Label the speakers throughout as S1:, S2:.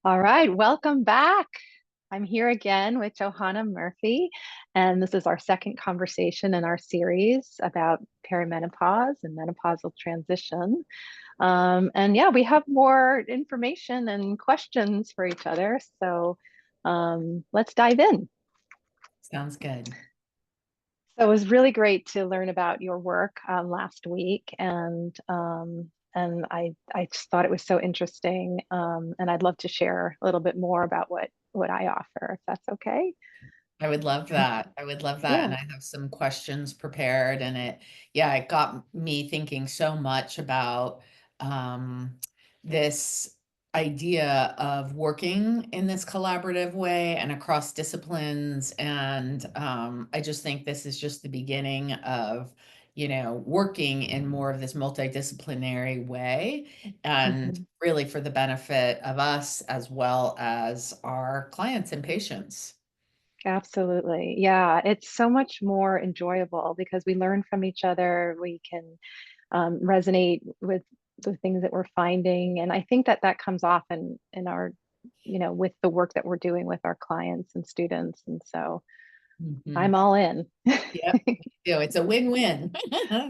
S1: All right, welcome back. I'm here again with Johanna Murphy, and this is our second conversation in our series about perimenopause and menopausal transition. And yeah, we have more information and questions for each other. So let's dive in.
S2: Sounds good.
S1: So it was really great to learn about your work last week, and I just thought it was so interesting, and I'd love to share a little bit more about what I offer, if that's okay.
S2: I would love that. I would love that. And
S1: Yeah.
S2: I have some questions prepared. And it got me thinking so much about um, this idea of working in this collaborative way and across disciplines. And I just think this is just the beginning of, working in more of this multidisciplinary way and
S1: Mhm.
S2: really for the benefit of us as well as our clients and patients.
S1: Absolutely. Yeah, it's so much more enjoyable because we learn from each other. We can resonate with the things that we're finding. And I think that that comes off in our, with the work that we're doing with our clients and students. And so
S2: Mhm.
S1: I'm all in.
S2: Yep. It's a win-win.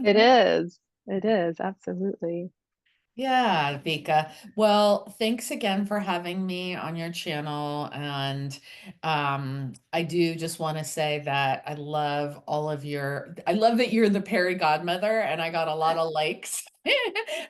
S1: It is. It is. Absolutely.
S2: Yeah, Vika. Well, thanks again for having me on your channel. And I do just want to say that I love that you're the Peri Godmother, and I got a lot of likes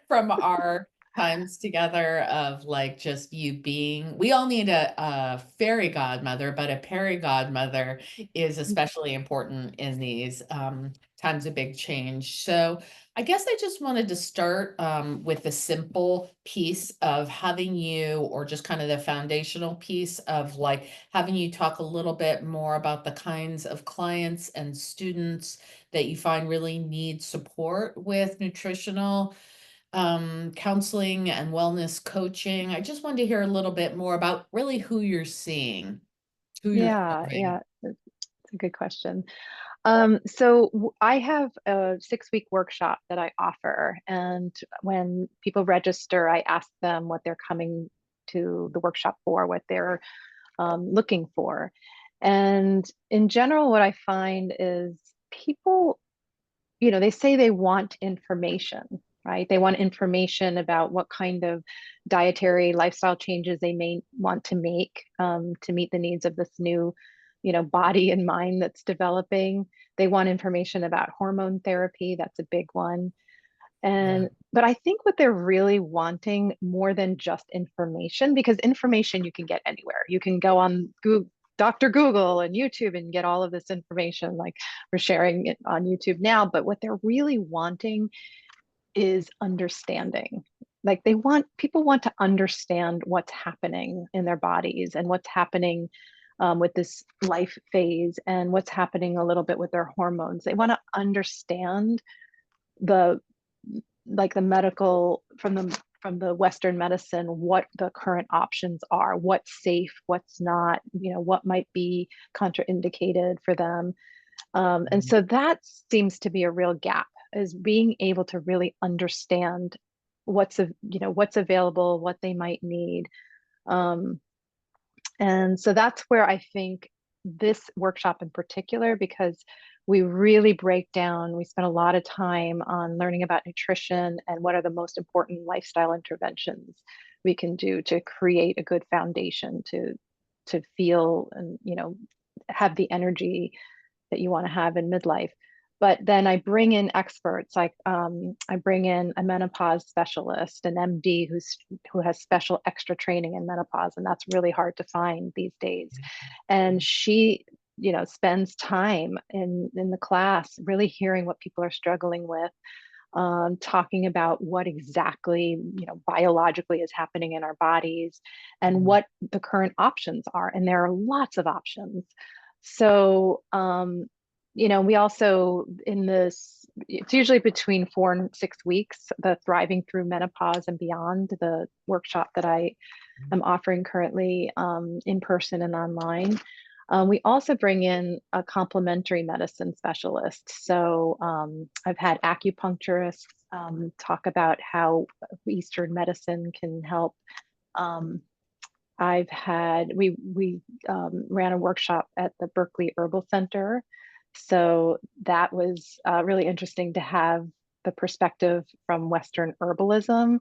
S2: from our times together of like just you being, we all need a fairy godmother, but a Peri Godmother is especially important in these times of big change. So, I guess I just wanted to start with the simple piece of having you, or just kind of the foundational piece of like having you talk a little bit more about the kinds of clients and students that you find really need support with nutritional counseling and wellness coaching. I just wanted to hear a little bit more about really who you're seeing, who you're
S1: Yeah,
S2: serving.
S1: yeah, it's a good question. I have a 6-week workshop that I offer, and when people register, I ask them what they're coming to the workshop for, what they're looking for. And in general, what I find is people, they say they want information, right? They want information about what kind of dietary lifestyle changes they may want to make to meet the needs of this new, body and mind that's developing. They want information about hormone therapy. That's a big one.
S2: Yeah.
S1: But I think what they're really wanting more than just information, because information you can get anywhere. You can go on Google, Dr. Google and YouTube and get all of this information like we're sharing it on YouTube now. But what they're really wanting is understanding. Like people want to understand what's happening in their bodies and what's happening with this life phase and what's happening a little bit with their hormones. They want to understand the the medical from the Western medicine, what the current options are, what's safe, what's not, what might be contraindicated for them. And
S2: Mhm.
S1: so that seems to be a real gap, is being able to really understand what's available, what they might need. Um, and so that's where I think this workshop in particular, because we really break down, we spend a lot of time on learning about nutrition and what are the most important lifestyle interventions we can do to create a good foundation to feel and have the energy that you want to have in midlife. But then I bring in experts, like I bring in a menopause specialist, an MD who has special extra training in menopause, and that's really hard to find these days. And she, spends time in the class really hearing what people are struggling with, talking about what exactly, biologically is happening in our bodies and
S2: Mhm.
S1: what the current options are. And there are lots of options. So, we also in this, it's usually between 4 and 6 weeks, the Thriving Through Menopause and Beyond, the workshop that I am offering currently in person and online. We also bring in a complementary medicine specialist. So I've had acupuncturists talk about how Eastern medicine can help um, We ran a workshop at the Berkeley Herbal Center. So that was really interesting to have the perspective from Western herbalism,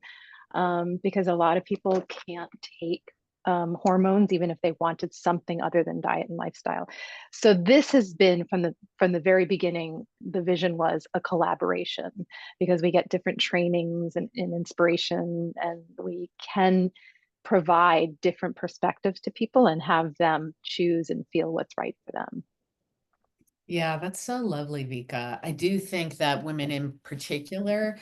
S1: because a lot of people can't take hormones, even if they wanted something other than diet and lifestyle. So this has been from the very beginning. The vision was a collaboration because we get different trainings and inspiration, and we can provide different perspectives to people and have them choose and feel what's right for them.
S2: Yeah, that's so lovely, Vika. I do think that women in particular,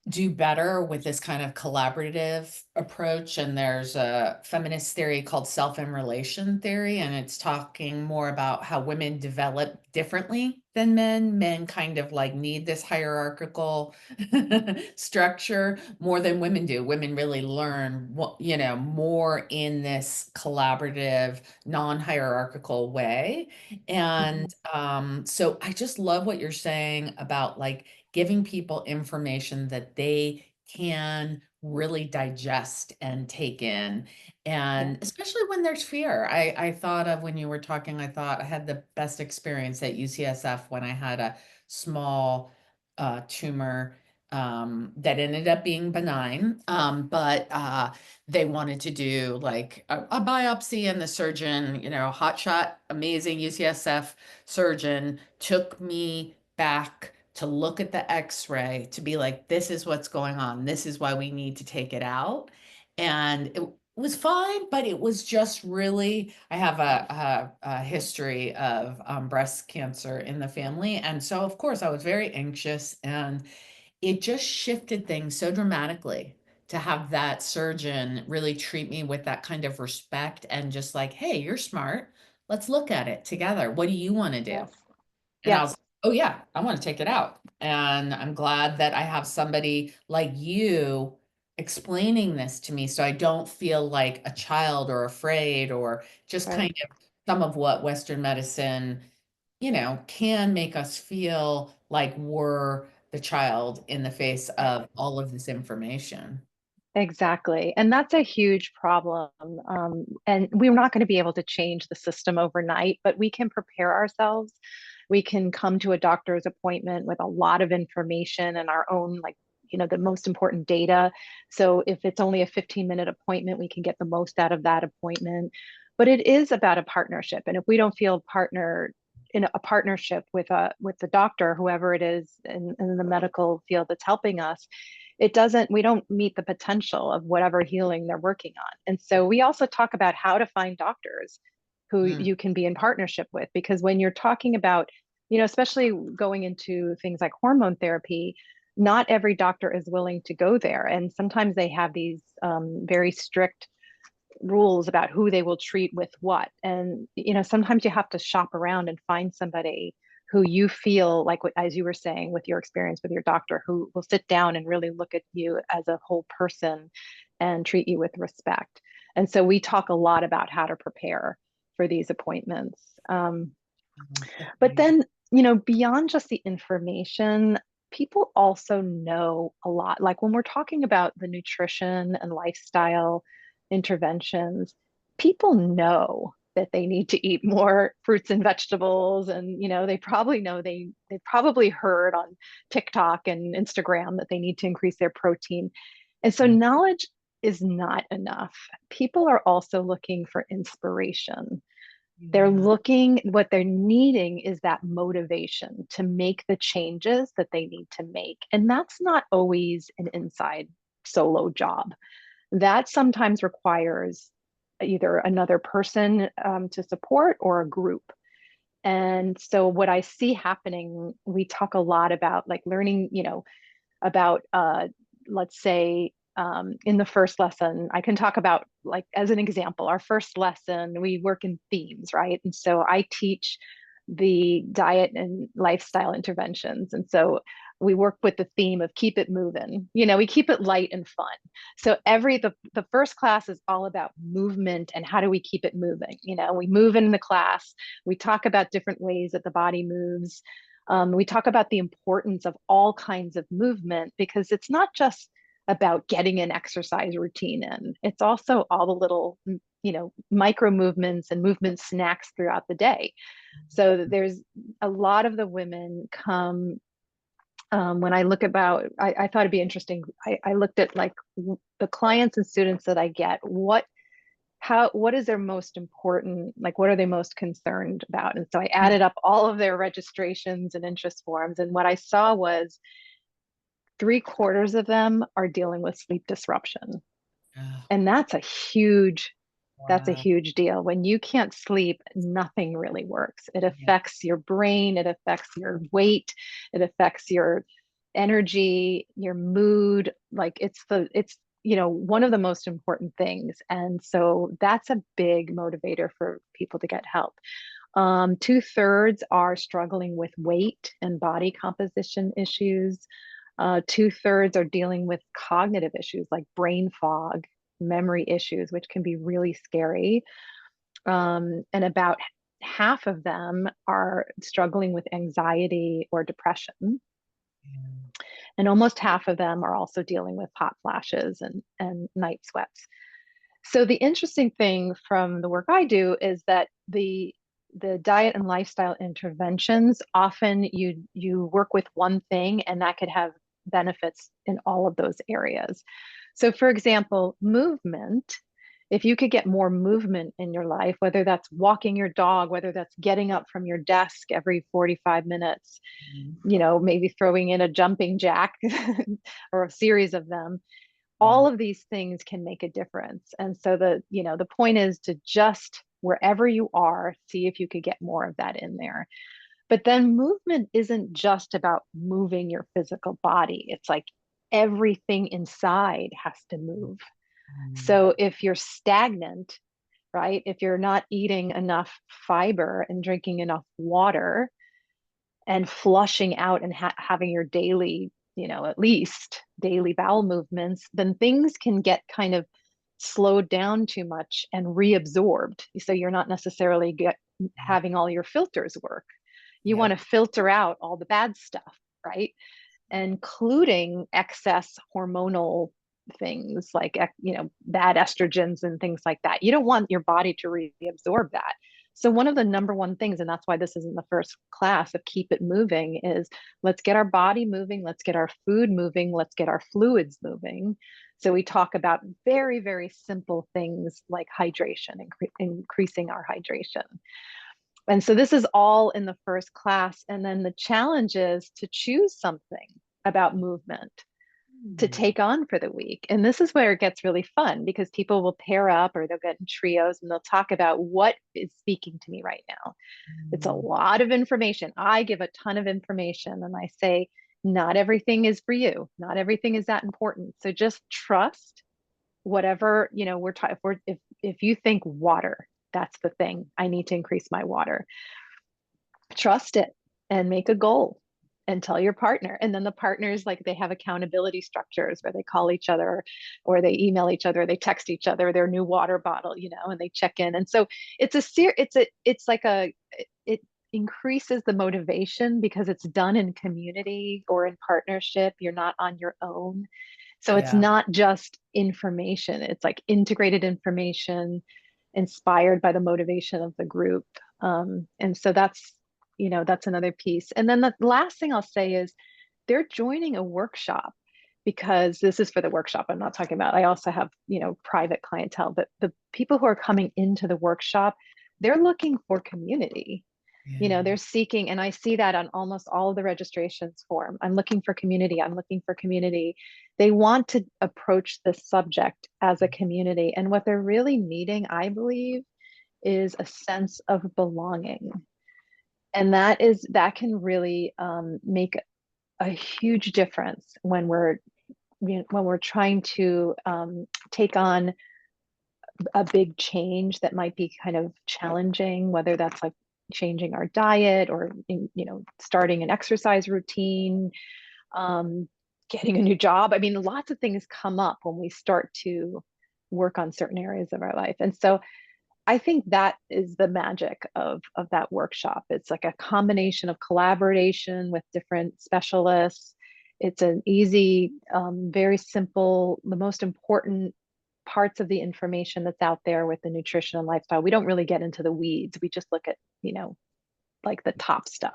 S2: do better with this kind of collaborative approach. And there's a feminist theory called self-immolation theory, and it's talking more about how women develop differently than men. Men kind of like need this hierarchical structure more than women do. Women really learn more in this collaborative, non-hierarchical way.
S1: Mhm.
S2: And so I just love what you're saying about like giving people information that they can really digest and take in.
S1: Yeah.
S2: And especially when there's fear. I thought of when you were talking, I thought I had the best experience at UCSF when I had a small tumor that ended up being benign. But they wanted to do like a biopsy, and the surgeon, hotshot, amazing UCSF surgeon, took me back to look at the x-ray to be like, this is what's going on. This is why we need to take it out. And it was fine, but it was just really, I have a history of breast cancer in the family. And so, of course, I was very anxious, and it just shifted things so dramatically to have that surgeon really treat me with that kind of respect and just like, hey, you're smart. Let's look at it together. What do you want to do?
S1: Yes.
S2: And I was
S1: Yes.
S2: like, oh yeah, I want to take it out. And I'm glad that I have somebody like you explaining this to me so I don't feel like a child or afraid, or just
S1: Right.
S2: kind of some of what Western medicine, can make us feel like we're the child in the face of all of this information.
S1: Exactly. And that's a huge problem. And we're not going to be able to change the system overnight, but we can prepare ourselves. We can come to a doctor's appointment with a lot of information and our own, like, the most important data. So if it's only a 15-minute appointment, we can get the most out of that appointment. But it is about a partnership. And if we don't feel partner in a partnership with the doctor, whoever it is in the medical field that's helping us, we don't meet the potential of whatever healing they're working on. And so we also talk about how to find doctors who
S2: Mm,
S1: you can be in partnership with, because when you're talking about, especially going into things like hormone therapy, not every doctor is willing to go there, and sometimes they have these very strict rules about who they will treat with what. And sometimes you have to shop around and find somebody who you feel like, as you were saying with your experience with your doctor, who will sit down and really look at you as a whole person and treat you with respect. And so we talk a lot about how to prepare for these appointments.
S2: that's
S1: But
S2: amazing.
S1: then, beyond just the information, people also know a lot. Like when we're talking about the nutrition and lifestyle interventions, people know that they need to eat more fruits and vegetables. And, they probably know they probably heard on TikTok and Instagram that they need to increase their protein. And so
S2: Yeah.
S1: knowledge is not enough. People are also looking for inspiration.
S2: Yeah.
S1: What they're needing is that motivation to make the changes that they need to make. And that's not always an inside solo job. That sometimes requires either another person to support or a group. And so, what I see happening, we talk a lot about like learning, about let's say in the first lesson, I can talk about, like, as an example, our first lesson, we work in themes, right? And so I teach the diet and lifestyle interventions. And so we work with the theme of keep it moving. We keep it light and fun. So the first class is all about movement and how do we keep it moving. We move in the class, we talk about different ways that the body moves. We talk about the importance of all kinds of movement, because it's not just about getting an exercise routine in. It's also all the little, micro movements and movement snacks throughout the day. So there's a lot of the women come, when I look about, I thought it'd be interesting. I looked at like the clients and students that I get, what is their most important, like what are they most concerned about? And so I added up all of their registrations and interest forms. And what I saw was 3/4 of them are dealing with sleep disruption.
S2: Oh,
S1: And that's a
S2: wow.
S1: huge deal. When you can't sleep, nothing really works. It
S2: Yeah.
S1: affects your brain, it affects your weight, it affects your energy, your mood. Like it's one of the most important things. And so that's a big motivator for people to get help. 2/3 are struggling with weight and body composition issues. 2/3 are dealing with cognitive issues like brain fog, memory issues, which can be really scary. And about half of them are struggling with anxiety or depression.
S2: Yeah.
S1: And almost half of them are also dealing with hot flashes and night sweats. So the interesting thing from the work I do is that the diet and lifestyle interventions, often you work with one thing and that could have benefits in all of those areas. So for example, movement, if you could get more movement in your life, whether that's walking your dog, whether that's getting up from your desk every 45 minutes,
S2: Mhm.
S1: maybe throwing in a jumping jack or a series of them,
S2: Yeah.
S1: all of these things can make a difference. And so the point is to just wherever you are, see if you could get more of that in there. But then movement isn't just about moving your physical body. It's like everything inside has to move.
S2: Mm.
S1: So if you're stagnant, right? If you're not eating enough fiber and drinking enough water and flushing out and having your daily, at least daily bowel movements, then things can get kind of slowed down too much and reabsorbed. So you're not necessarily having all your filters work. You want
S2: Yep.
S1: to filter out all the bad stuff, right? Including excess hormonal things like bad estrogens and things like that. You don't want your body to reabsorb that. So one of the number one things, and that's why this is in the first class of Keep It Moving, is let's get our body moving, let's get our food moving, let's get our fluids moving. So we talk about very, very simple things like hydration, increasing our hydration. And so this is all in the first class. And then the challenge is to choose something about movement to
S2: Mm.
S1: take on for the week. And this is where it gets really fun because people will pair up or they'll get in trios and they'll talk about what is speaking to me right now. It's a
S2: Mm.
S1: lot of information. I give a ton of information and I say, not everything is for you. Not everything is that important. So just trust whatever, we're talking, if you think water, that's the thing. I need to increase my water. Trust it and make a goal and tell your partner. And then the partners, like they have accountability structures where they call each other or they email each other, they text each other their new water bottle, and they check in. And so it increases the motivation because it's done in community or in partnership. You're not on your own. So it's
S2: Yeah.
S1: not just information, it's like integrated information inspired by the motivation of the group. And so that's another piece. And then the last thing I'll say is they're joining a workshop because this is for the workshop. I'm not talking about, I also have, private clientele, but the people who are coming into the workshop, they're looking for community.
S2: Yeah.
S1: They're seeking, and I see that on almost all of the registrations form. I'm looking for community. I'm looking for community. They want to approach this subject as a community. And what they're really needing, I believe, is a sense of belonging. And that can really make a huge difference when we're trying to take on a big change that might be kind of challenging, whether that's like changing our diet or starting an exercise routine, um, getting a new job. I mean, lots of things come up when we start to work on certain areas of our life. And so I think that is the magic of that workshop. It's like a combination of collaboration with different specialists. it's an easy, very simple, the most important parts of the information that's out there with the nutrition and lifestyle. We don't really get into the weeds. We just look at, like the top stuff.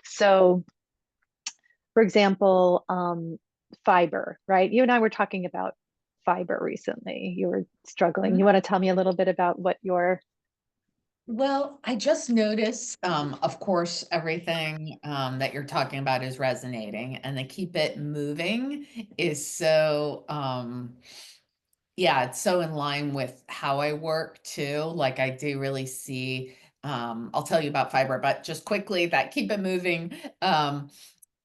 S1: So, for example, fiber, right? You and I were talking about fiber recently. You were struggling. You want to tell me a little bit about what your
S2: Well, I just noticed, of course, everything that you're talking about is resonating, and the keep it moving is so, yeah, it's so in line with how I work too. Like I do really see, I'll tell you about fiber, but just quickly that keep it moving.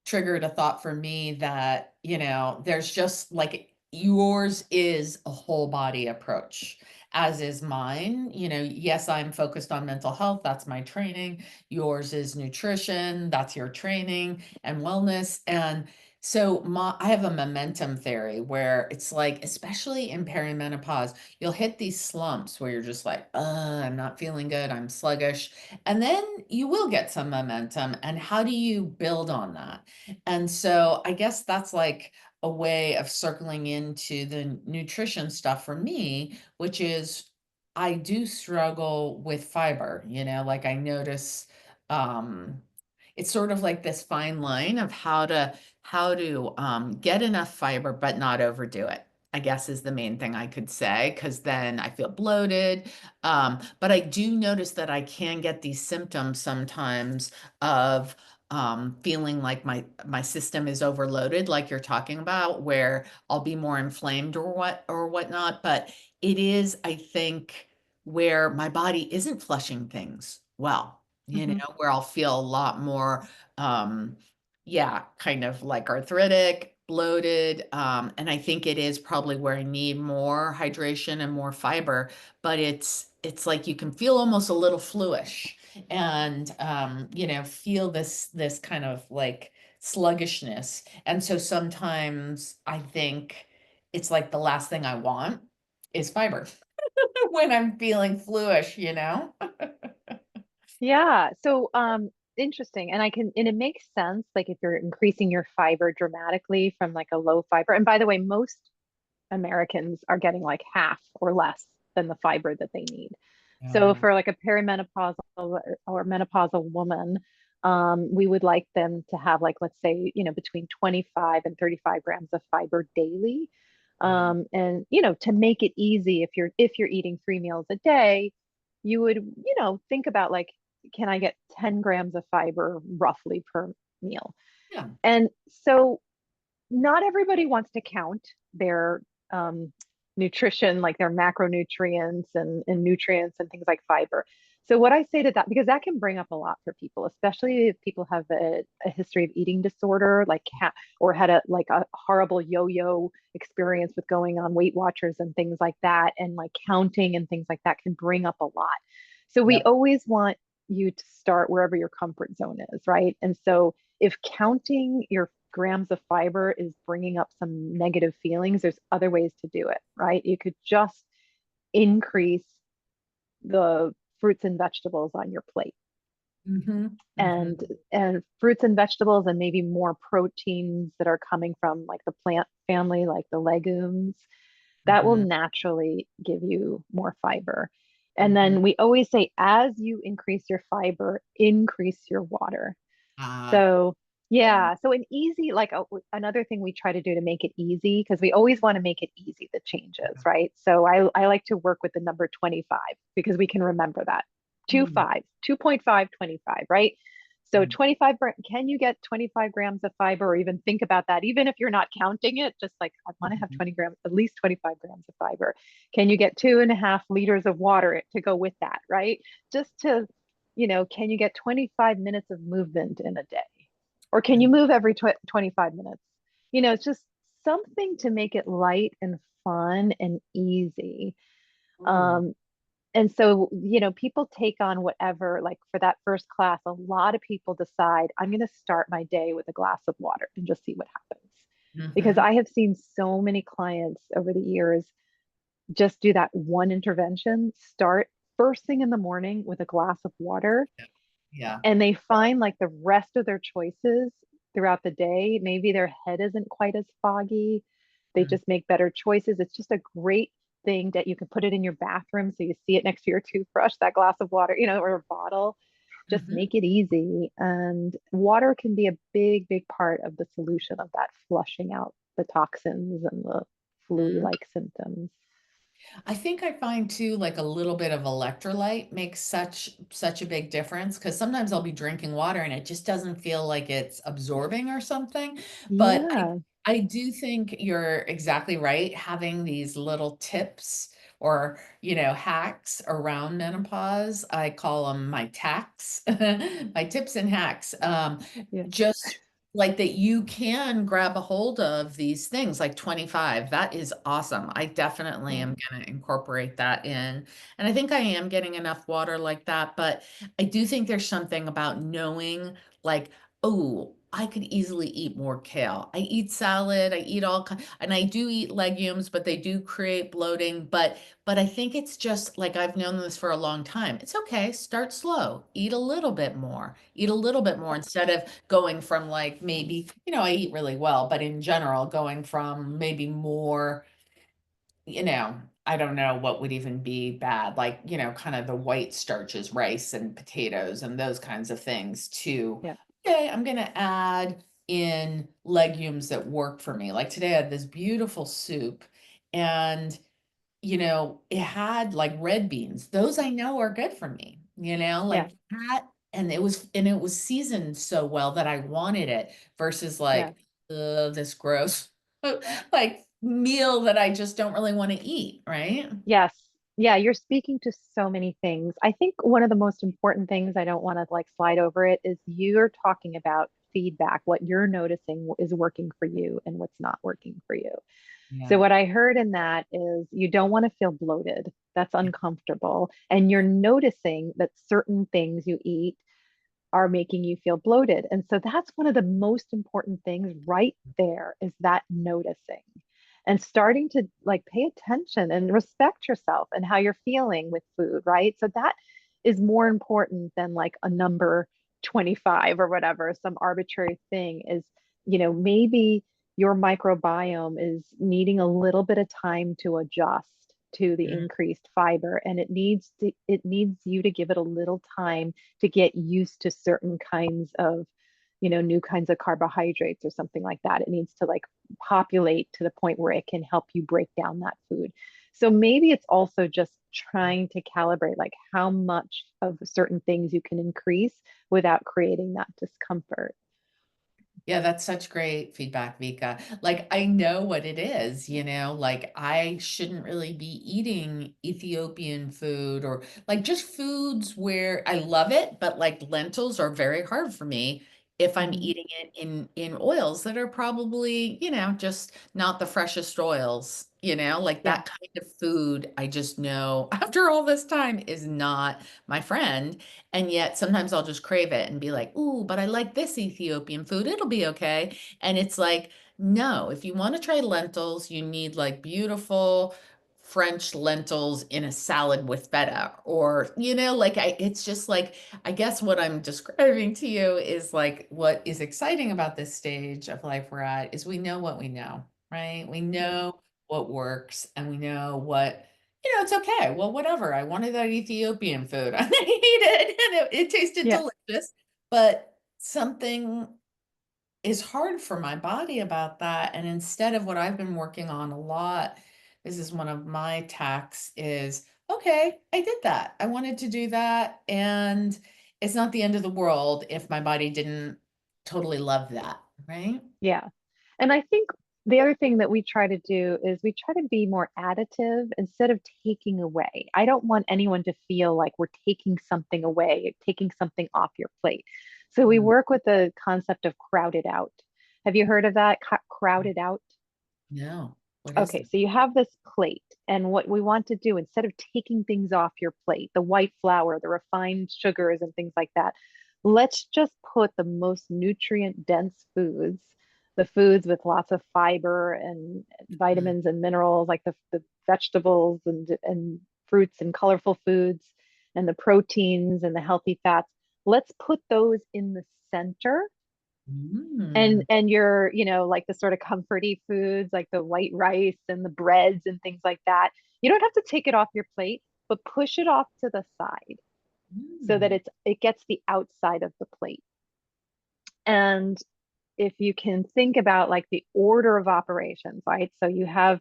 S2: Triggered a thought for me that, there's just like yours is a whole body approach, as is mine. Yes, I'm focused on mental health. That's my training. Yours is nutrition. That's your training and wellness. And so I have a momentum theory where it's like, especially in perimenopause, you'll hit these slumps where you're just like, I'm not feeling good. I'm sluggish. And then you will get some momentum. And how do you build on that? And so I guess that's like a way of circling into the nutrition stuff for me, which is I do struggle with fiber, like I notice um it's sort of like this fine line of how to get enough fiber but not overdo it. I guess is the main thing I could say, because then I feel bloated. But I do notice that I can get these symptoms sometimes of feeling like my system is overloaded, like you're talking about, where I'll be more inflamed or whatnot. But it is, I think, where my body isn't flushing things well,
S1: Mhm.
S2: where I'll feel a lot more, um, yeah, kind of like arthritic, bloated. And I think it is probably where I need more hydration and more fiber, but it's like you can feel almost a little fluish and feel this kind of like sluggishness. And so sometimes I think it's like the last thing I want is fiber when I'm feeling fluish.
S1: Yeah. So, interesting. And it makes sense, like if you're increasing your fiber dramatically from like a low fiber. And by the way, most Americans are getting like half or less than the fiber that they need. So
S2: Yeah.
S1: for like a perimenopausal or menopausal woman, we would like them to have like, let's say, between 25 and 35 grams of fiber daily.
S2: Yeah.
S1: And to make it easy, if you're eating 3 meals a day, you would, think about like, can I get 10 grams of fiber roughly per meal?
S2: Yeah.
S1: And so not everybody wants to count their um, nutrition, like their macronutrients and nutrients and things like fiber. So what I say to that, because that can bring up a lot for people, especially if people have a history of eating disorder, like or had a horrible yo-yo experience with going on Weight Watchers and things like that, and like counting and things like that can bring up a lot. So we
S2: Yep.
S1: always want you to start wherever your comfort zone is, right? And so if counting your grams of fiber is bringing up some negative feelings, there's other ways to do it, right? You could just increase the fruits and vegetables on your plate,
S2: Mm-hmm.
S1: and
S2: Mm-hmm.
S1: fruits and vegetables, and maybe more proteins that are coming from like the plant family, like the legumes, that will
S2: Mm-hmm.
S1: naturally give you more fiber. And
S2: Mm-hmm.
S1: then we always say, as you increase your fiber, increase your water.
S2: Uh,
S1: So,
S2: yeah.
S1: yeah. So, an easy, like another thing we try to do to make it easy, because we always want to make it easy, the changes, right? So, I like to work with the number 25 because we can remember that. 2
S2: Mm-hmm.
S1: 5, 2.5, 25, right? So, 25, can you get 25 grams of fiber, or even think about that? Even if you're not counting it, just like, I want to have
S2: Mm-hmm.
S1: 20 grams, at least 25 grams of fiber. Can you get 2.5 liters of water to go with that, right? Just to can you get 25 minutes of movement in a day? Or can you move every 25 minutes? It's just something to make it light and fun and easy.
S2: Ooh.
S1: Um, and so, people take on whatever, like for that first class, a lot of people decide, I'm going to start my day with a glass of water and just see what happens. Because
S2: Mm-hmm.
S1: I have seen so many clients over the years just do that one intervention, start first thing in the morning with a glass of water,
S2: Yeah.
S1: and they find like the rest of their choices throughout the day. Maybe their head isn't quite as foggy. They
S2: Mm.
S1: just make better choices. It's just a great thing that you can put it in your bathroom so you see it next to your toothbrush, that glass of water, or a bottle. Just
S2: Mhm.
S1: make it easy. And water can be a big, big part of the solution of that, flushing out the toxins and the
S2: Mhm.
S1: flu-like symptoms.
S2: I think I find too, like a little bit of electrolyte makes such a big difference because sometimes I'll be drinking water and it just doesn't feel like it's absorbing or something. But
S1: Yeah,
S2: I do think you're exactly right. Having these little tips or, hacks around menopause, I call them my tacks, my tips and hacks.
S1: yeah,
S2: Just like that you can grab a hold of these things like 25. That is awesome. I definitely
S1: yeah,
S2: am going to incorporate that in. And I think I am getting enough water like that, but I do think there's something about knowing like, oh, I could easily eat more kale. I eat salad, I eat and I do eat legumes, but they do create bloating, but I think it's just like I've known this for a long time. It's okay, start slow. Eat a little bit more. Eat a little bit more instead of going from like maybe, I eat really well, but in general, going from maybe more, I don't know what would even be bad, like, kind of the white starches, rice and potatoes and those kinds of things to,
S1: yeah,
S2: okay, I'm going to add in legumes that work for me. Like today I had this beautiful soup and it had like red beans. Those I know are good for me,
S1: yeah,
S2: like that. And it was seasoned so well that I wanted it versus
S1: yeah.
S2: like this gross like meal that I just don't really want to eat, right?
S1: Yes. Yeah, you're speaking to so many things. I think one of the most important things, I don't want to like slide over it, is you're talking about feedback, what you're noticing is working for you and what's not working for you. So
S2: Yeah.
S1: what I heard in that is you don't want to feel bloated. That's uncomfortable. And you're noticing that certain things you eat are making you feel bloated. And so that's one of the most important things right there, is that noticing and starting to like pay attention and respect yourself and how you're feeling with food, right? So that is more important than like a number 25 or whatever, some arbitrary thing. Is, maybe your microbiome is needing a little bit of time to adjust to the
S2: Mm.
S1: increased fiber, and it needs you to give it a little time to get used to certain kinds of, new kinds of carbohydrates or something like that. It needs to like populate to the point where it can help you break down that food. So maybe it's also just trying to calibrate like how much of certain things you can increase without creating that discomfort.
S2: Yeah, that's such great feedback, Vika. Like, I know what it is, like I shouldn't really be eating Ethiopian food or like just foods where I love it, but like lentils are very hard for me if I'm
S1: Mhm.
S2: eating it in oils that are probably, just not the freshest oils, like
S1: Yeah,
S2: that kind of food, I just know after all this time is not my friend. And yet sometimes I'll just crave it and be like, ooh, but I like this Ethiopian food. It'll be okay. And it's like, no, if you want to try lentils, you need like beautiful French lentils in a salad with feta or, like it's just like, I guess what I'm describing to you is like what is exciting about this stage of life we're at is we know what we know, right? We
S1: yeah,
S2: know what works and we know what it's okay. Well, whatever. I wanted that Ethiopian food. I ate it and it tasted
S1: yeah,
S2: delicious, but something is hard for my body about that. And instead of what I've been working on a lot, this is one of my tacks is, okay, I did that. I wanted to do that. And it's not the end of the world if my body didn't totally love that, right?
S1: yeah. And I think the other thing that we try to do is we try to be more additive instead of taking away. I don't want anyone to feel like we're taking something away, taking something off your plate. So we
S2: Mm.
S1: work with the concept of crowded out. Have you heard of that? Crowded out?
S2: No. What is
S1: Okay,
S2: that?
S1: so you have this plate, and what we want to do, instead of taking things off your plate, the white flour, the refined sugars, and things like that, let's just put the most nutrient dense foods, the foods with lots of fiber and
S2: Mm.
S1: vitamins and minerals, like the vegetables and fruits and colorful foods, and the proteins and the healthy fats. Let's put those in the center
S2: Mm.
S1: And your, like the sort of comforty foods, like the white rice and the breads and things like that, you don't have to take it off your plate, but push it off to the side so that
S2: Mm.
S1: it gets the outside of the plate. And if you can think about like the order of operations, right? So you have,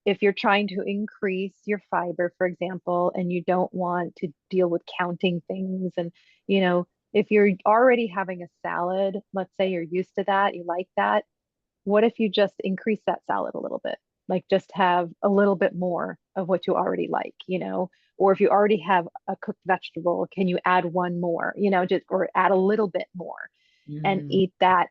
S1: if you're trying to increase your fiber, for example, and you don't want to deal with counting things, and you know, if you're already having a salad, let's say you're used to that, you like that, what if you just increase that salad a little bit? Like just have a little bit more of what you already like, or if you already have a cooked vegetable, can you add one more, just or add a little bit more and
S2: Mm.
S1: eat that,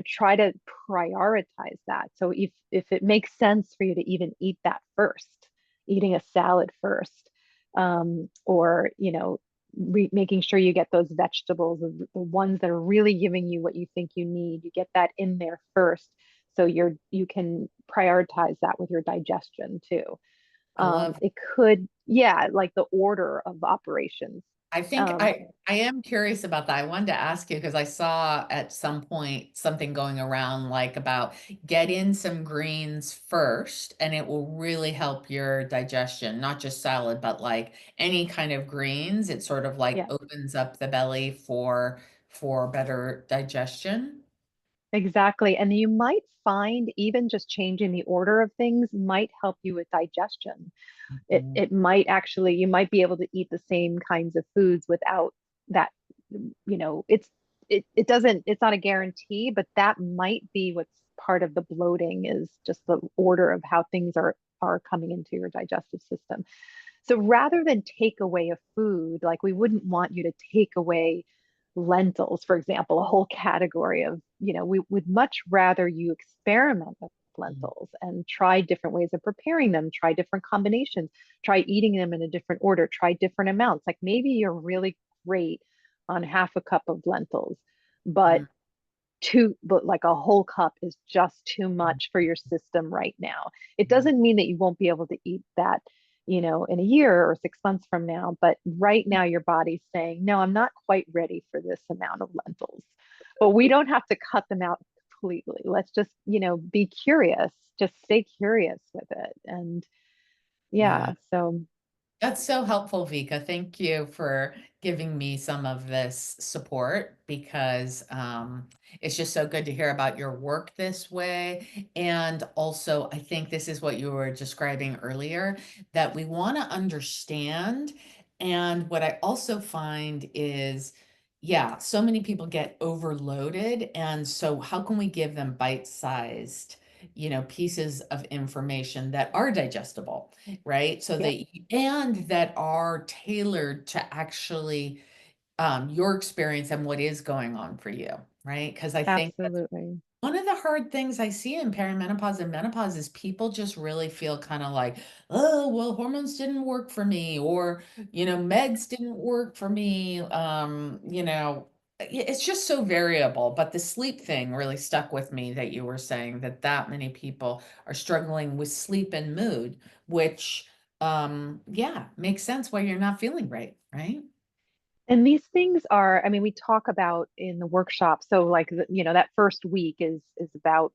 S1: try to prioritize that. So if it makes sense for you to even eat that first, eating a salad first, or making sure you get those vegetables, the ones that are really giving you what you think you need, you get that in there first, so you can prioritize that with your digestion too.
S2: I love.
S1: It could, yeah, like the order of operations.
S2: I think
S1: um,
S2: I am curious about that. I wanted to ask you because I saw at some point something going around like about get in some greens first and it will really help your digestion, not just salad, but like any kind of greens. It sort of like
S1: yeah.
S2: opens up the belly for better digestion.
S1: Exactly. And you might find even just changing the order of things might help you with digestion.
S2: Mhm.
S1: It might actually, you might be able to eat the same kinds of foods without that, it doesn't, it's not a guarantee, but that might be what's part of the bloating, is just the order of how things are coming into your digestive system. So rather than take away a food, like we wouldn't want you to take away lentils, for example, a whole category of, we would much rather you experiment with lentils and try different ways of preparing them, try different combinations, try eating them in a different order, try different amounts. Like maybe you're really great on half a cup of lentils, but
S2: Mm.
S1: but like a whole cup is just too much for your system right now. It doesn't mean that you won't be able to eat that, in a year or 6 months from now, but right now your body's saying, no, I'm not quite ready for this amount of lentils. But we don't have to cut them out completely. Let's just, be curious, just stay curious with it. And
S2: Yeah.
S1: yeah, so
S2: That's so helpful, Vika. Thank you for giving me some of this support because it's just so good to hear about your work this way. And also, I think this is what you were describing earlier, that we want to understand. And what I also find is, yeah, so many people get overloaded. And so, how can we give them bite-sized, pieces of information that are digestible? Right? So
S1: yep,
S2: that and that are tailored to actually your experience and what is going on for you, right? Because I think that's
S1: absolutely.
S2: one of the hard things I see in perimenopause and menopause is people just really feel kind of like, oh, well, hormones didn't work for me, or, meds didn't work for me. It's just so variable. But the sleep thing really stuck with me that you were saying that many people are struggling with sleep and mood, which, yeah, makes sense why you're not feeling right, right?
S1: And these things are, I mean, we talk about in the workshop. So like, that first week is about,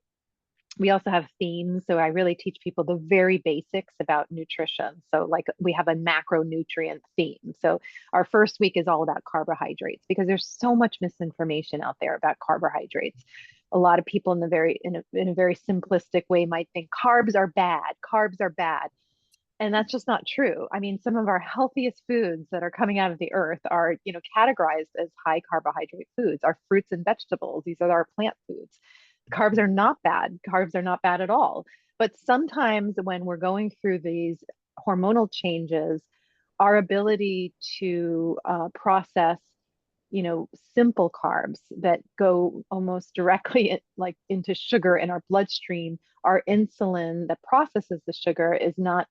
S1: we also have themes. So I really teach people the very basics about nutrition. So like we have a macronutrient theme. So our first week is all about carbohydrates because there's so much misinformation out there about carbohydrates. A lot of people in a very simplistic way might think carbs are bad. Carbs are bad. And that's just not true. I mean, some of our healthiest foods that are coming out of the earth are, categorized as high carbohydrate foods. Our fruits and vegetables, these are our plant foods. Carbs are not bad. Carbs are not bad at all. But sometimes when we're going through these hormonal changes, our ability to process, simple carbs that go almost directly like into sugar in our bloodstream, our insulin that processes the sugar is not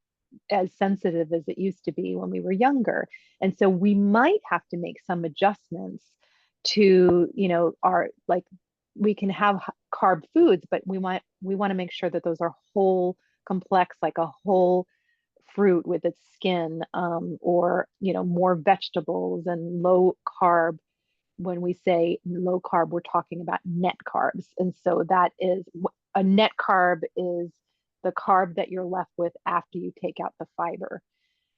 S1: as sensitive as it used to be when we were younger. And so we might have to make some adjustments to, our like we can have carb foods, but we want to make sure that those are whole, complex, like a whole fruit with its skin, or more vegetables and low carb when we say low carb, we're talking about net carbs. And so that is a net carb is the carb that you're left with after you take out the fiber.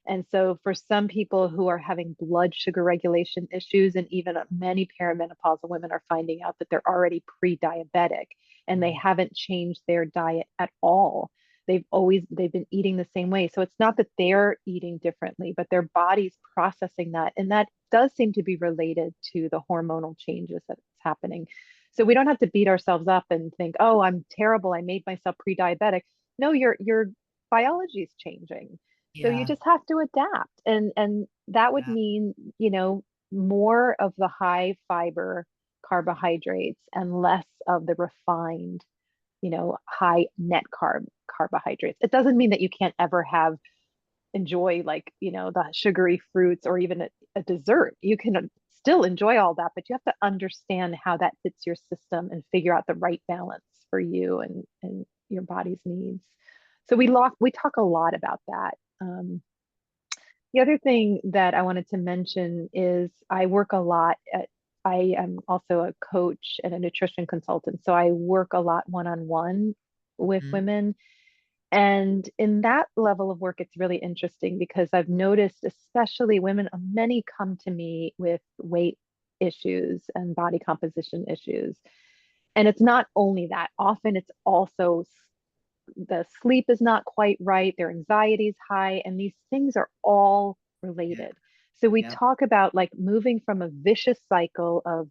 S1: And so for some people who are having blood sugar regulation issues, and even many perimenopausal women are finding out that they're already pre-diabetic and they haven't changed their diet at all. They've been eating the same way. So it's not that they're eating differently, but their body's processing that. And that does seem to be related to the hormonal changes that's happening. So we don't have to beat ourselves up and think, oh, I'm terrible. I made myself pre-diabetic. No, your biology is changing. So you
S2: Yeah.
S1: just have to adapt. And that would
S2: Yeah.
S1: mean, more of the high fiber carbohydrates and less of the refined, high net carbohydrates. It doesn't mean that you can't ever enjoy, like, the sugary fruits or even a dessert. You can still enjoy all that, but you have to understand how that fits your system and figure out the right balance for you and your body's needs. So we talk a lot about that. The other thing that I wanted to mention is I am also a coach and a nutrition consultant. So I work a lot one-on-one with
S2: Mhm.
S1: women. And in that level of work, it's really interesting because I've noticed, especially women, many come to me with weight issues and body composition issues. And it's not only that, often it's also the sleep is not quite right, their anxiety is high, and these things are all
S2: Yeah.
S1: related. So we
S2: Yeah.
S1: talk about like moving from a vicious cycle of,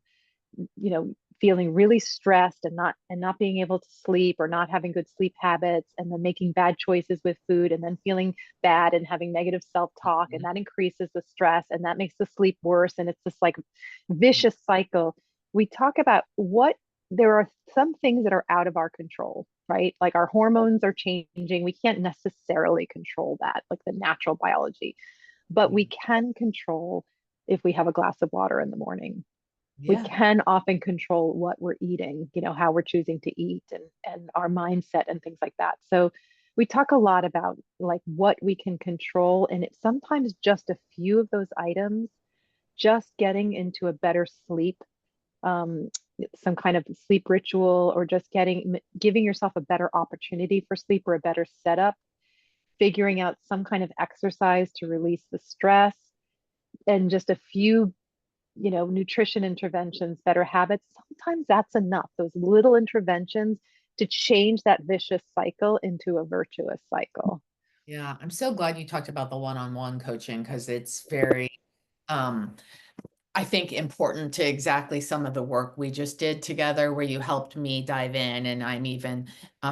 S1: feeling really stressed and not being able to sleep or not having good sleep habits, and then making bad choices with food, and then feeling bad and having negative self-talk, and
S2: Mhm.
S1: that increases the stress and that makes the sleep worse, and it's this like
S2: Yeah.
S1: vicious cycle. We talk about what there are some things that are out of our control, right? Like our hormones are changing. We can't necessarily control that, like the natural biology, but
S2: Yeah.
S1: we can control if we have a glass of water in the morning. We
S2: Yeah.
S1: can often control what we're eating, how we're choosing to eat, and our mindset and things like that. So we talk a lot about like what we can control, and it's sometimes just a few of those items, just getting into a better sleep, um, some kind of sleep ritual, or just giving yourself a better opportunity for sleep or a better setup, figuring out some kind of exercise to release the stress, and just a few, nutrition interventions, better habits. Sometimes that's enough, those little interventions to change that vicious cycle into a virtuous cycle.
S2: Yeah. I'm so glad you talked about the one-on-one coaching because it's very, um, I think important to exactly some of the work we just did together, where you helped me dive in, and I'm even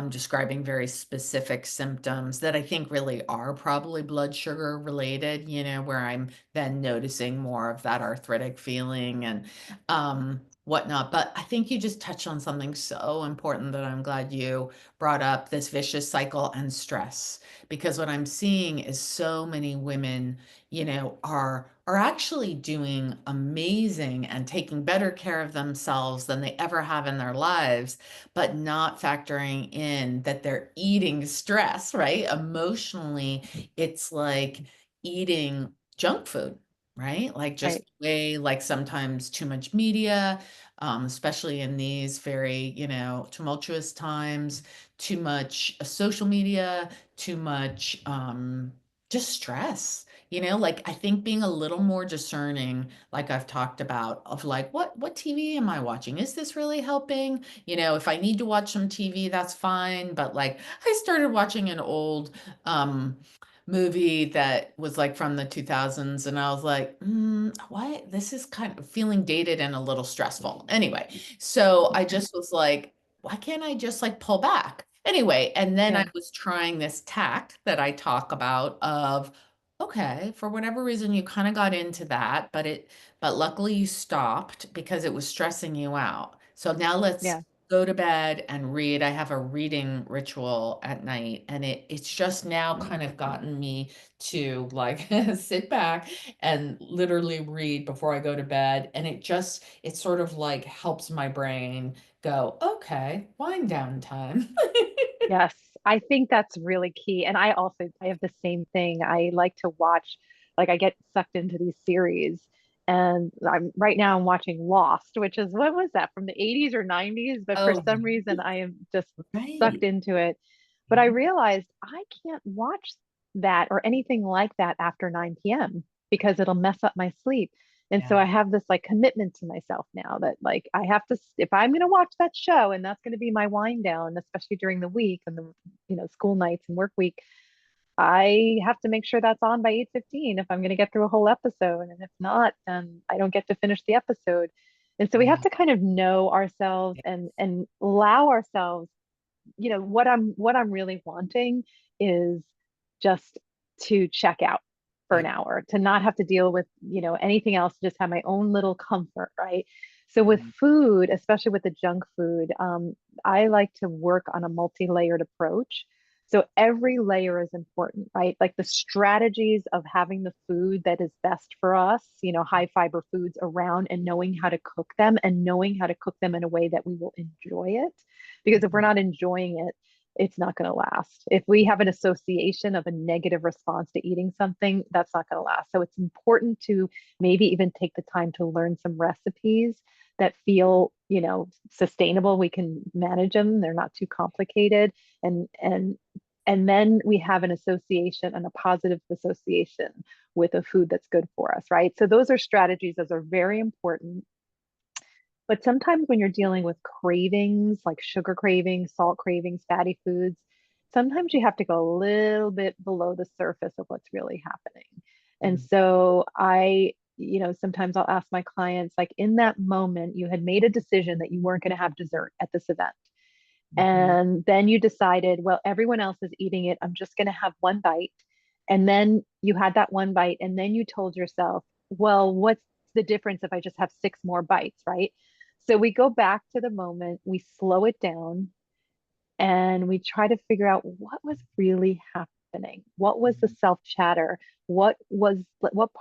S2: describing very specific symptoms that I think really are probably blood sugar related, where I'm then noticing more of that arthritic feeling and whatnot. But I think you just touched on something so important that I'm glad you brought up, this vicious cycle and stress, because what I'm seeing is so many women are actually doing amazing and taking better care of themselves than they ever have in their lives, but not factoring in that they're eating stress, right? Emotionally, it's like eating junk food, right? Like just
S1: Right.
S2: way, like sometimes too much media, especially in these very, tumultuous times, too much social media, too much just stress. Like I think being a little more discerning, like I've talked about, of like what TV am I watching? Is this really helping? If I need to watch some TV, that's fine. But like I started watching an old movie that was like from the 2000s, and I was like, what? This is kind of feeling dated and a little stressful. Anyway, so I just was like, why can't I just like pull back? Anyway, and then I
S1: Yeah.
S2: was trying this tact that I talk about of, okay, for whatever reason you kind of got into that, but luckily you stopped because it was stressing you out. So now let's
S1: Yeah.
S2: go to bed and read. I have a reading ritual at night, and it's just now kind of gotten me to like sit back and literally read before I go to bed. And it sort of like helps my brain go, okay, wind down time.
S1: Yes. I think that's really key. And I have the same thing. I like to watch, like I get sucked into these series, And I'm watching Lost, which is, what was that, from the 80s or 90s? But for
S2: Oh,
S1: some reason, I am just sucked
S2: right.
S1: into it. But I
S2: Yeah.
S1: realized I can't watch that or anything like that after 9 p.m. because it'll mess up my sleep. And so I
S2: Yeah.
S1: have this like commitment to myself now that like I have to, if I'm going to watch that show and that's going to be my wind down, especially during the week and the, school nights and work week, I have to make sure that's on by 8:15 if I'm going to get through a whole episode. And if not, then I don't get to finish the episode. And so we have
S2: Yeah.
S1: to kind of know ourselves and allow ourselves, what I'm really wanting is just to check out for
S2: Yeah.
S1: an hour, to not have to deal with, anything else, just have my own little comfort, right? So with food, especially with the junk food, I like to work on a multi-layered approach. So every layer is important, right? Like the strategies of having the food that is best for us, high fiber foods around, and knowing how to cook them and knowing how to cook them in a way that we will enjoy it. Because if we're
S2: Mhm.
S1: not enjoying it, it's not going to last. If we have an association of a negative response to eating something, that's not going to last. So it's important to maybe even take the time to learn some recipes that feel, sustainable. We can manage them. They're not too complicated. And then we have an association and a positive association with a food that's good for us, right? So those are strategies. Those are very important. But sometimes when you're dealing with cravings, like sugar cravings, salt cravings, fatty foods, sometimes you have to go a little bit below the surface of what's really happening. And
S2: Mhm.
S1: so sometimes I'll ask my clients, like, in that moment, you had made a decision that you weren't going to have dessert at this event.
S2: Mhm.
S1: And then you decided, well, everyone else is eating it. I'm just going to have one bite. And then you had that one bite. And then you told yourself, well, what's the difference if I just have six more bites, right? So we go back to the moment, we slow it down, and we try to figure out what was really happening. What was the
S2: Mhm.
S1: self chatter? What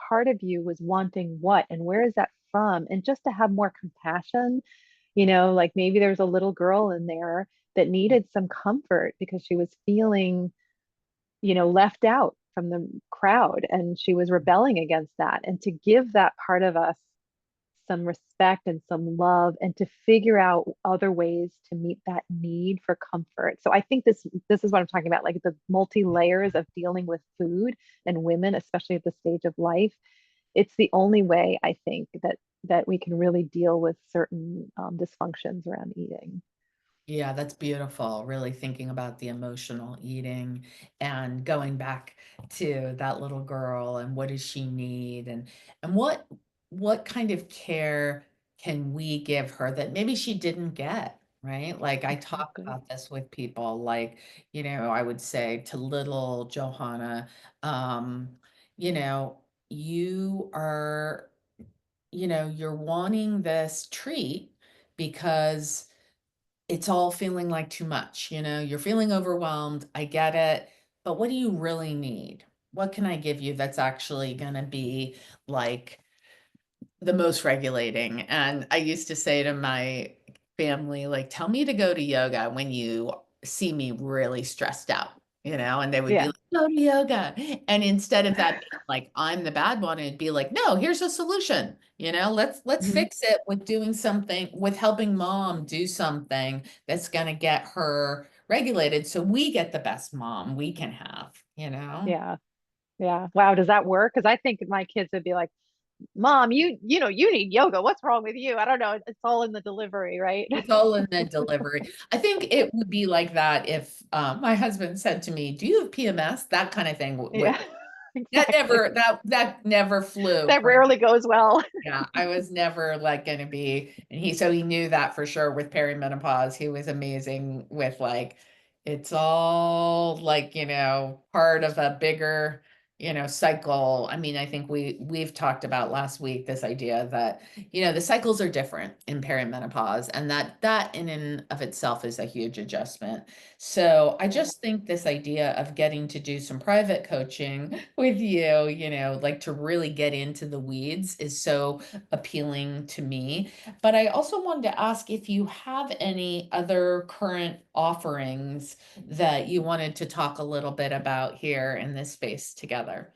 S1: part of you was wanting what? And where is that from? And just to have more compassion, like maybe there's a little girl in there that needed some comfort because she was feeling, left out from the crowd and she was rebelling against that. And to give that part of us some respect and some love and to figure out other ways to meet that need for comfort. So I think this is what I'm talking about, like the multi layers of dealing with food and women, especially at this stage of life. It's the only way I think that we can really deal with certain dysfunctions around eating.
S2: Yeah, that's beautiful. Really thinking about the emotional eating and going back to that little girl and what does she need and what kind of care can we give her that maybe she didn't get, right? Like I talk
S1: Exactly.
S2: about this with people like, I would say to little Johanna, um, you know, you are, you're wanting this treat because it's all feeling like too much, you're feeling overwhelmed. I get it. But what do you really need? What can I give you that's actually going to be like the most regulating? And I used to say to my family, like, tell me to go to yoga when you see me really stressed out, and they would be
S1: Yeah.
S2: like, go to yoga. And instead of that being like, I'm the bad one, it'd be like, no, here's a solution. Let's
S1: Mhm.
S2: fix it with doing something, with helping mom do something that's gonna get her regulated so we get the best mom we can have.
S1: Yeah. Yeah. Wow. Does that work? Because I think my kids would be like, Mom, you need yoga. What's wrong with you? I don't know. It's all in the delivery, right?
S2: It's all in the delivery. I think it would be like that if my husband said to me, "Do you have PMS?" That kind of thing would
S1: Yeah,
S2: that
S1: exactly.
S2: never that never flew.
S1: That rarely goes well.
S2: Yeah, I was never like gonna be, and he knew that for sure with perimenopause. He was amazing with like, it's all like, part of a bigger, cycle. I mean, I think we've talked about last week this idea that, the cycles are different in perimenopause, and that in and of itself is a huge adjustment. So I
S1: Yeah.
S2: just think this idea of getting to do some private coaching with you, like to really get into the weeds is so appealing to me. But I also wanted to ask if you have any other current offerings that you wanted to talk a little bit about here in this space together.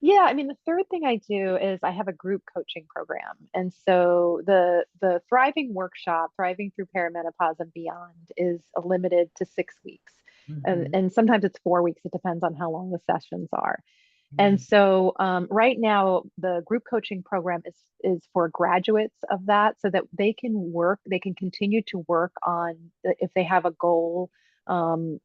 S1: Yeah, I mean, the third thing I do is I have a group coaching program. And so the Thriving workshop, Thriving Through Perimenopause and Beyond, is limited to 6 weeks.
S2: Hmm.
S1: And sometimes it's 4 weeks. It depends on how long the sessions are. And
S2: Right.
S1: so right now, the group coaching program is for graduates of that, so that they can work, they can continue to work on if they have a goal um,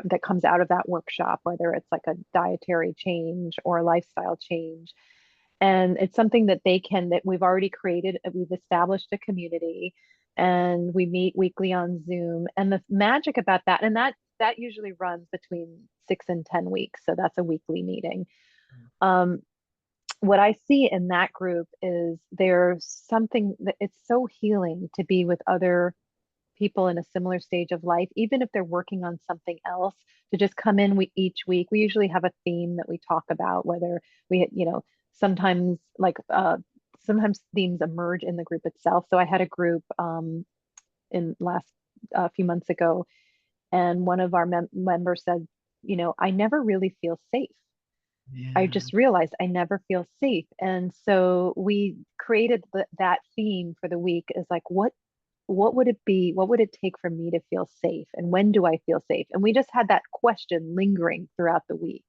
S1: that comes out of that workshop, whether it's like a dietary change or a lifestyle change. And it's something that they can, that we've already created, we've established a community, and we meet weekly on Zoom. And the magic about that, and that usually runs between 6 and 10 weeks. So that's a weekly meeting. Um, what I see in that group is there's something that it's so healing to be with other people in a similar stage of life, even if they're working on something else, to just come in each week. We usually have a theme that we talk about, whether sometimes sometimes themes emerge in the group itself. So I had a group in last a few months ago, and one of our members said, I never really feel safe. I
S2: Yeah.
S1: just realized I never feel safe. And so we created that theme for the week, is like, what would it be? What would it take for me to feel safe? And when do I feel safe? And we just had that question lingering throughout the week.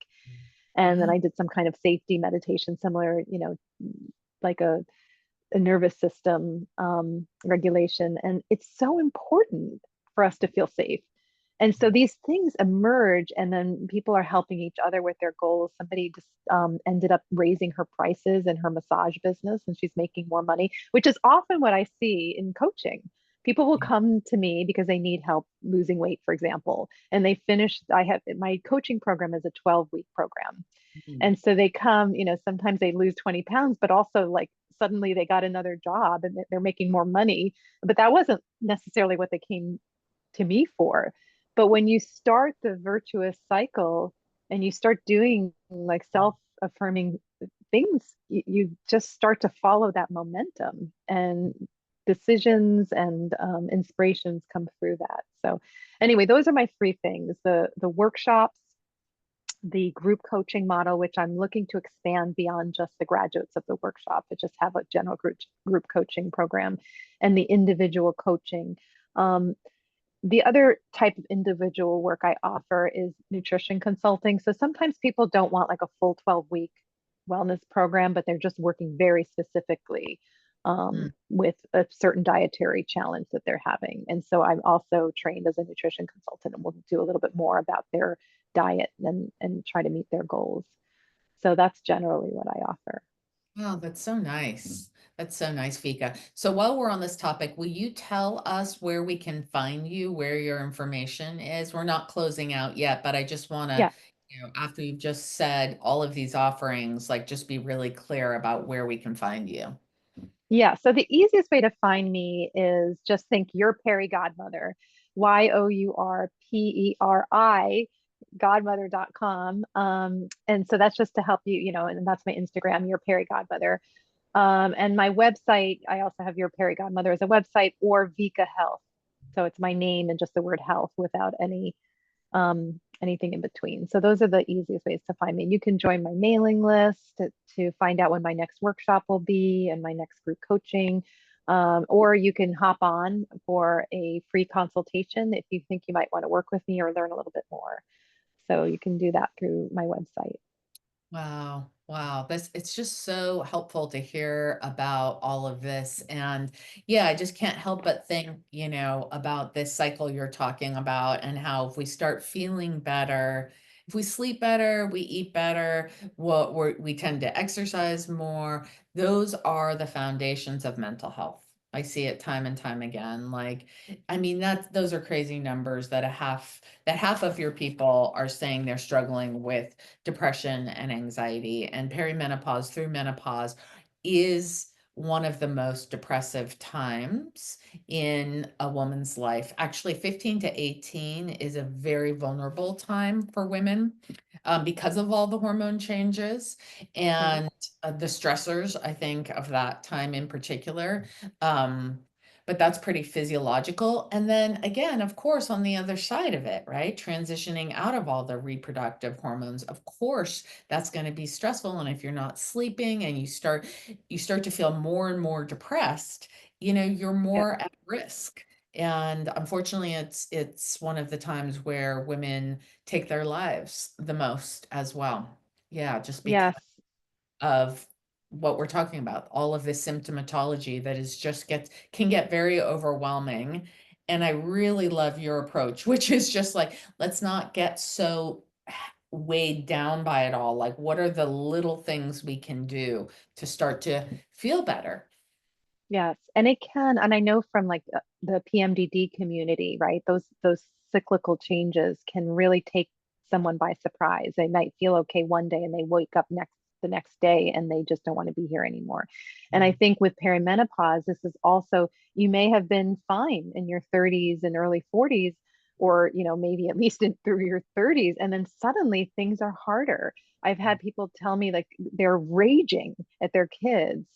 S1: And then
S2: Wow.
S1: I did some kind of safety meditation, similar, like a nervous system regulation. And it's so important for us to feel safe. And so these things emerge, and then people are helping each other with their goals. Somebody just ended up raising her prices in her massage business, and she's making more money, which is often what I see in coaching. People will come to me because they need help losing weight, for example, and I have my coaching program is a 12-week program.
S2: Mhm.
S1: And so they come, sometimes they lose 20 pounds, but also like suddenly they got another job and they're making more money. But that wasn't necessarily what they came to me for. But when you start the virtuous cycle and you start doing like self-affirming things, you just start to follow that momentum, and decisions and inspirations come through that. So anyway, those are my three things: the workshops, the group coaching model, which I'm looking to expand beyond just the graduates of the workshop, but just have a general group coaching program, and the individual coaching. Um, the other type of individual work I offer is nutrition consulting. So sometimes people don't want like a full 12-week wellness program, but they're just working very specifically
S2: Mm.
S1: with a certain dietary challenge that they're having. And so I'm also trained as a nutrition consultant, and we'll do a little bit more about their diet and try to meet their goals. So that's generally what I offer.
S2: Wow, that's so nice. That's so nice, Vika. So while we're on this topic, will you tell us where we can find you, where your information is? We're not closing out yet, but I just want to,
S1: Yeah.
S2: after you've just said all of these offerings, like just be really clear about where we can find you.
S1: Yeah, so the easiest way to find me is just think your Peri Godmother, YOURPERI, godmother.com. And so that's just to help you, and that's my Instagram, your Peri Godmother. And my website, I also have your Peri Godmother as a website, or Vika Health. So it's my name and just the word health without anything in between. So those are the easiest ways to find me. You can join my mailing list to find out when my next workshop will be and my next group coaching. Or you can hop on for a free consultation if you think you might want to work with me or learn a little bit more. So you can do that through my website.
S2: Wow. Wow. It's just so helpful to hear about all of this. And yeah, I just can't help but think, about this cycle you're talking about and how if we start feeling better, if we sleep better, we eat better, we tend to exercise more. Those are the foundations of mental health. I see it time and time again. Like, I mean, those are crazy numbers that half of your people are saying they're struggling with depression and anxiety. And perimenopause through menopause is one of the most depressive times in a woman's life. Actually, 15 to 18 is a very vulnerable time for women because of all the hormone changes
S1: Right.
S2: and the stressors, I think, of that time in particular. Um, but that's pretty physiological. And then again, of course, on the other side of it, right? Transitioning out of all the reproductive hormones, of course, that's going to be stressful. And if you're not sleeping and you start to feel more and more depressed, you're
S1: Yeah.
S2: more at risk. And unfortunately, it's one of the times where women take their lives the most as well. Yeah, just because
S1: Yes.
S2: of what we're talking about, all of this symptomatology that is just can get very overwhelming. And I really love your approach, which is just like, let's not get so weighed down by it all. Like, what are the little things we can do to start to feel better?
S1: Yes, and it can, and I know from like the PMDD community, right? Those cyclical changes can really take someone by surprise. They might feel okay one day and they wake up the next day and they just don't want to be here anymore. And I
S2: Mm,
S1: think with perimenopause, this is also, you may have been fine in your 30s and early 40s, or maybe at least through your 30s, and then suddenly things are harder. I've had people tell me like they're raging at their kids,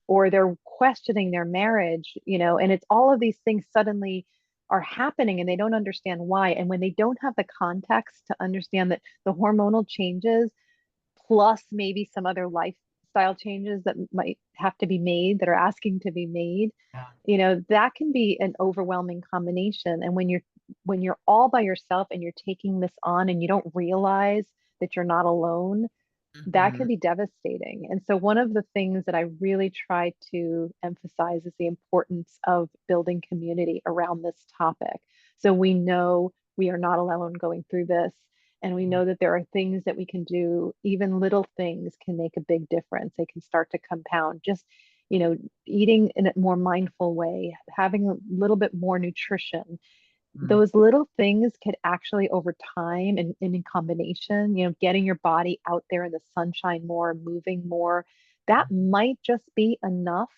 S1: or they're questioning their marriage, and it's all of these things suddenly are happening and they don't understand why. And when they don't have the context to understand that the hormonal changes, plus maybe some other lifestyle changes that might have to be made, that are asking to be made,
S2: yeah.
S1: that can be an overwhelming combination. And when you're all by yourself and you're taking this on and you don't realize that you're not alone, that
S2: Mhm.
S1: can be devastating. And so, one of the things that I really try to emphasize is the importance of building community around this topic. So, we know we are not alone going through this. And we know that there are things that we can do, even little things can make a big difference. They can start to compound. Just, eating in a more mindful way, having a little bit more nutrition,
S2: Mm,
S1: those little things could actually over time and in combination, getting your body out there in the sunshine more, moving more, that might just be enough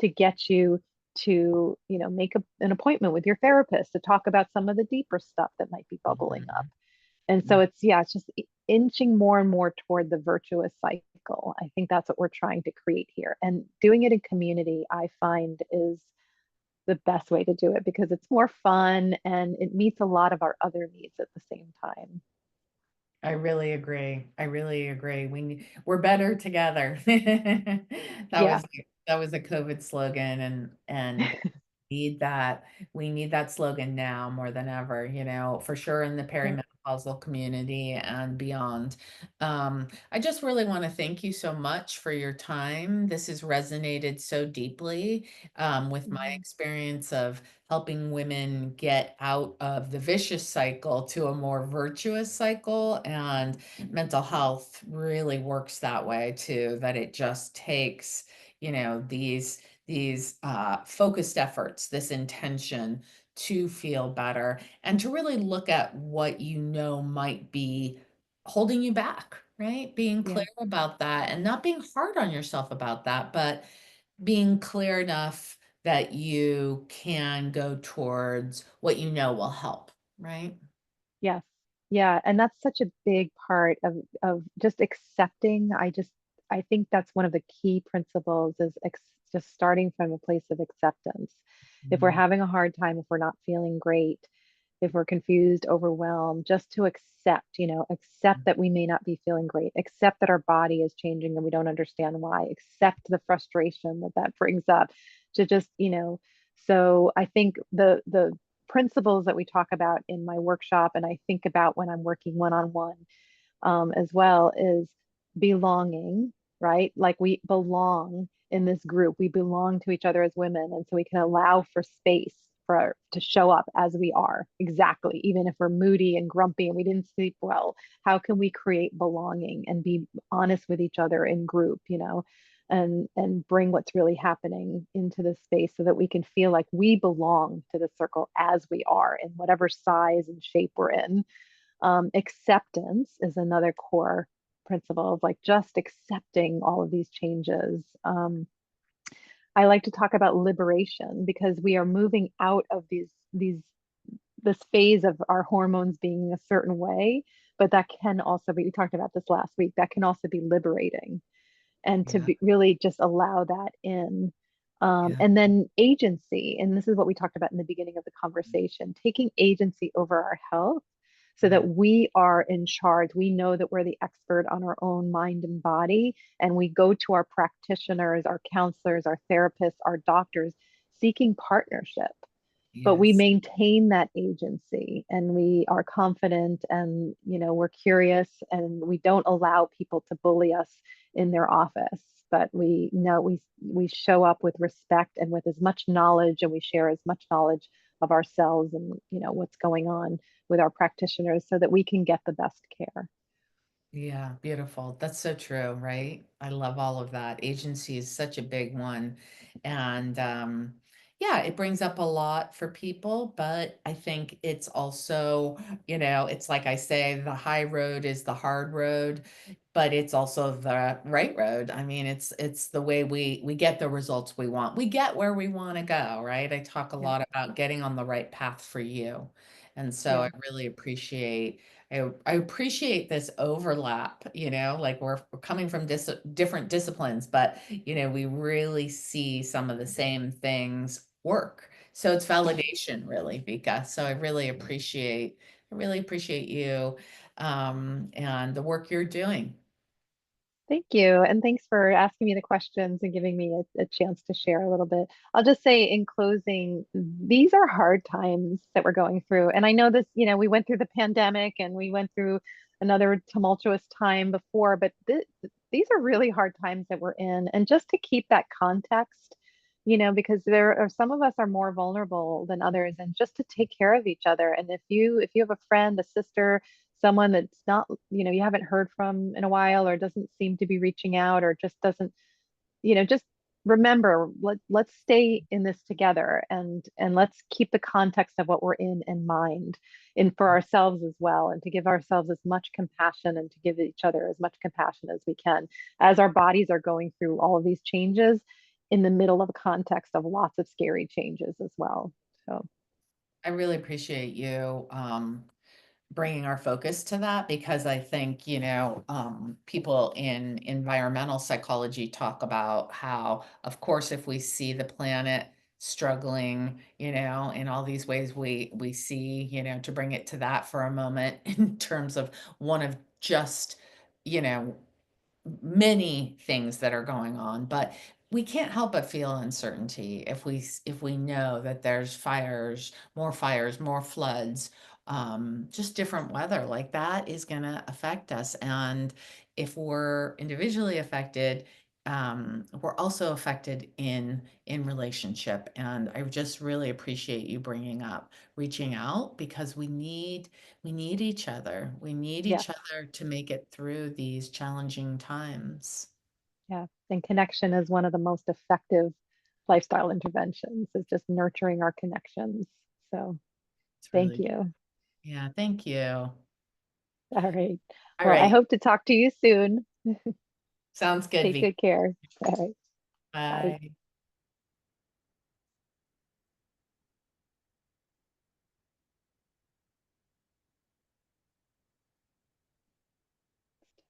S1: to get you to, make an appointment with your therapist to talk about some of the deeper stuff that might be bubbling up.
S2: mhm,
S1: And so
S2: mhm.
S1: it's just inching more and more toward the virtuous cycle. I think that's what we're trying to create here. And doing it in community, I find, is the best way to do it because it's more fun and it meets a lot of our other needs at the same time.
S2: I really agree. I really agree. We're better together. That
S1: Yeah.
S2: was that was a COVID slogan, and need that we need that slogan now more than ever, for sure, in the
S1: Yeah.
S2: perimenopausal community and beyond. I just really want to thank you so much for your time. This has resonated so deeply with my
S1: Mhm.
S2: experience of helping women get out of the vicious cycle to a more virtuous cycle. And mental health really works that way too, that it just takes, these focused efforts, this intention to feel better and to really look at what might be holding you back, right? Being clear
S1: Yeah.
S2: about that and not being hard on yourself about that, but being clear enough that you can go towards what will help, right?
S1: Yes. Yeah. And that's such a big part of just accepting. I think that's one of the key principles is just starting from a place of acceptance. If we're
S2: Mhm.
S1: having a hard time, if we're not feeling great, if we're confused, overwhelmed, just to accept that we may not be feeling great, accept that our body is changing and we don't understand why, accept the frustration that that brings up, to just, so I think the principles that we talk about in my workshop, and I think about when I'm working one-on-one, as well, is belonging, right? Like we belong in this group. We belong to each other as women. And so we can allow for space to show up as we are, exactly. Even if we're moody and grumpy and we didn't sleep well, how can we create belonging and be honest with each other in group, and bring what's really happening into the space so that we can feel like we belong to the circle as we are in whatever size and shape we're in. Acceptance is another core principle of like just accepting all of these changes. I like to talk about liberation because we are moving out of this phase of our hormones being a certain way, but that can also be, we talked about this last week, that can also be liberating, and to
S2: Yeah.
S1: really just allow that in.
S2: Yeah.
S1: And then agency, and this is what we talked about in the beginning of the conversation, taking agency over our health so
S2: Yeah.
S1: that we are in charge. We know that we're the expert on our own mind and body, and we go to our practitioners, our counselors, our therapists, our doctors, seeking partnership, but we
S2: Yes.
S1: maintain that agency and we are confident, and we're curious, and we don't allow people to bully us in their office, but we know we show up with respect and with as much knowledge, and we share as much knowledge of ourselves and what's going on with our practitioners so that we can get the best care.
S2: Yeah, beautiful. That's so true, right? I love all of that. Agency is such a big one. And yeah, it brings up a lot for people, but I think it's also, it's like I say, the high road is the hard road, but it's also the right road. I mean, it's the way we get the results we want. We get where we want to go, right? I talk a
S1: Yeah,
S2: lot about getting on the right path for you. And so
S1: yeah.
S2: I really I appreciate this overlap, like we're coming from different disciplines, but we really see some of the same things work. So it's validation, really, Vika. So I really appreciate you and the work you're doing.
S1: Thank you. And thanks for asking me the questions and giving me a chance to share a little bit. I'll just say in closing, these are hard times that we're going through. And I know this, we went through the pandemic and we went through another tumultuous time before, but these are really hard times that we're in. And just to keep that context, because there are some of us are more vulnerable than others, and just to take care of each other. And if you have a friend, a sister, someone that's not, you haven't heard from in a while, or doesn't seem to be reaching out, or just doesn't, just remember, let's stay in this together, and let's keep the context of what we're in mind, and for ourselves as well, and to give ourselves as much compassion and to give each other as much compassion as we can as our bodies are going through all of these changes in the middle of a context of lots of scary changes as well. So
S2: I really appreciate you bringing our focus to that because I think, people in environmental psychology talk about how, of course, if we see the planet struggling, in all these ways we see, to bring it to that for a moment in terms of one of just, you know, many things that are going on, but we can't help but feel uncertainty if we know that there's fires, more floods, just different weather like that is going to affect us. And if we're individually affected, we're also affected in relationship. And I just really appreciate you bringing up reaching out because we need each other. We need
S1: yeah,
S2: each other to make it through these challenging times.
S1: yeah. And connection is one of the most effective lifestyle interventions, is just nurturing our connections. So
S2: It's
S1: thank
S2: really good.
S1: you.
S2: Yeah, thank you.
S1: All right.
S2: All
S1: Well, I
S2: right.
S1: hope to talk to you soon.
S2: Sounds good,
S1: Take
S2: Vicky.
S1: good care. All right. Bye.
S2: Bye.